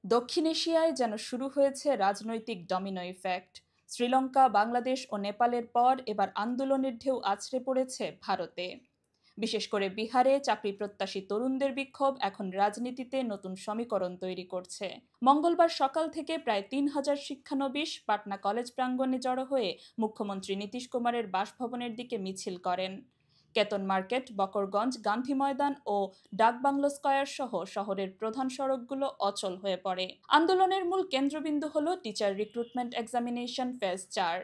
দক্ষিণ এশিয়ায় যেন শুরু হয়েছে রাজনৈতিক ডমিনো ইফেক্ট। শ্রীলঙ্কা, বাংলাদেশ ও নেপালের পর এবার আন্দোলনের ঢেউ আছড়ে পড়েছে ভারতে। বিশেষ করে বিহারে চাকরি প্রত্যাশী তরুণদের বিক্ষোভ এখন রাজনীতিতে নতুন সমীকরণ তৈরি করছে। মঙ্গলবার সকাল থেকে প্রায় ৩,০০০ শিক্ষানবিশ পাটনা কলেজ প্রাঙ্গণে জড়ো হয়ে মুখ্যমন্ত্রী নীতীশ কুমারের বাসভবনের দিকে মিছিল করেন। কেতন মার্কেট, বকরগঞ্জ, গান্ধী ময়দান ও ডাকবাংলো স্কয়ার সহ শহরের প্রধান সড়কগুলো অচল হয়ে পড়ে। আন্দোলনের মূল কেন্দ্রবিন্দু হল টিচার রিক্রুটমেন্ট এক্সামিনেশন ফেজ ৪।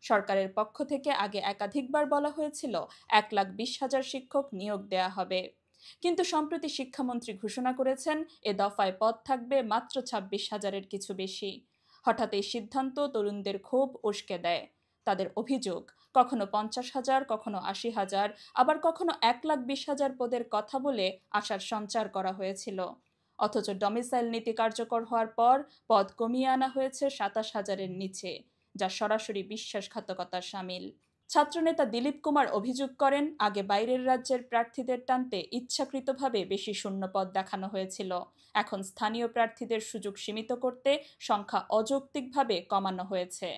সরকারের পক্ষ থেকে আগে একাধিকবার বলা হয়েছিল ১,২০,০০০ শিক্ষক নিয়োগ দেয়া হবে, কিন্তু সম্প্রতি শিক্ষামন্ত্রী ঘোষণা করেছেন এ দফায় পদ থাকবে মাত্র ২৬,০০০-এর কিছু বেশি। হঠাৎ এই সিদ্ধান্ত তরুণদের ক্ষোভ উস্কে দেয়। তাদের অভিযোগ, কখনো ৫০,০০০, কখনো ৮০,০০০, আবার কখনো ১,২০,০০০ পদের কথা বলে আশার সঞ্চার করা হয়েছিল। অথচ ডমিসাইল নীতি কার্যকর হওয়ার পর পদ কমিয়ে আনা হয়েছে ২৭,০০০-এর নিচে, যা সরাসরি বিশ্বাসঘাতকতার শামিল। ছাত্রনেতা দিলীপ কুমার অভিযোগ করেন, আগে বাইরের রাজ্যের প্রার্থীদের টানতে ইচ্ছাকৃতভাবে বেশি শূন্যপদ দেখানো হয়েছিল। এখন স্থানীয় প্রার্থীদের সুযোগ সীমিত করতে সংখ্যা অযৌক্তিকভাবে কমানো হয়েছে।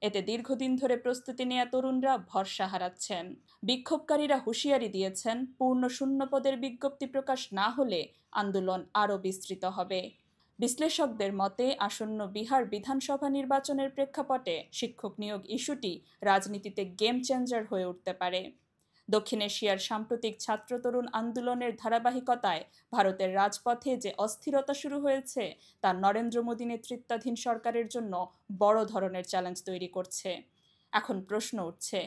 এতে দীর্ঘদিন ধরে প্রস্তুতি নেওয়া তরুণরা ভরসা হারাচ্ছেন। বিক্ষোভকারীরা হুঁশিয়ারি দিয়েছেন, পূর্ণ শূন্যপদের বিজ্ঞপ্তি প্রকাশ না হলে আন্দোলন আরও বিস্তৃত হবে। বিশ্লেষকদের মতে, আসন্ন বিহার বিধানসভা নির্বাচনের প্রেক্ষাপটে শিক্ষক নিয়োগ ইস্যুটি রাজনীতিতে গেম চেঞ্জার হয়ে উঠতে পারে। দক্ষিণ এশিয়ার সাম্প্রতিক ছাত্র তরুণ আন্দোলনের ধারাবাহিকতায় ভারতের রাজপথে যে অস্থিরতা শুরু হয়েছে তা নরেন্দ্র মোদী নেতৃত্বাধীন সরকারের জন্য বড় ধরনের চ্যালেঞ্জ তৈরি করছে। এখন প্রশ্ন উঠছে,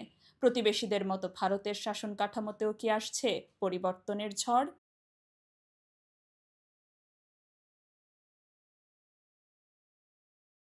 প্রতিবেশীদের মতো ভারতের শাসন কাঠামোতেও কি আসছে পরিবর্তনের ঝড়?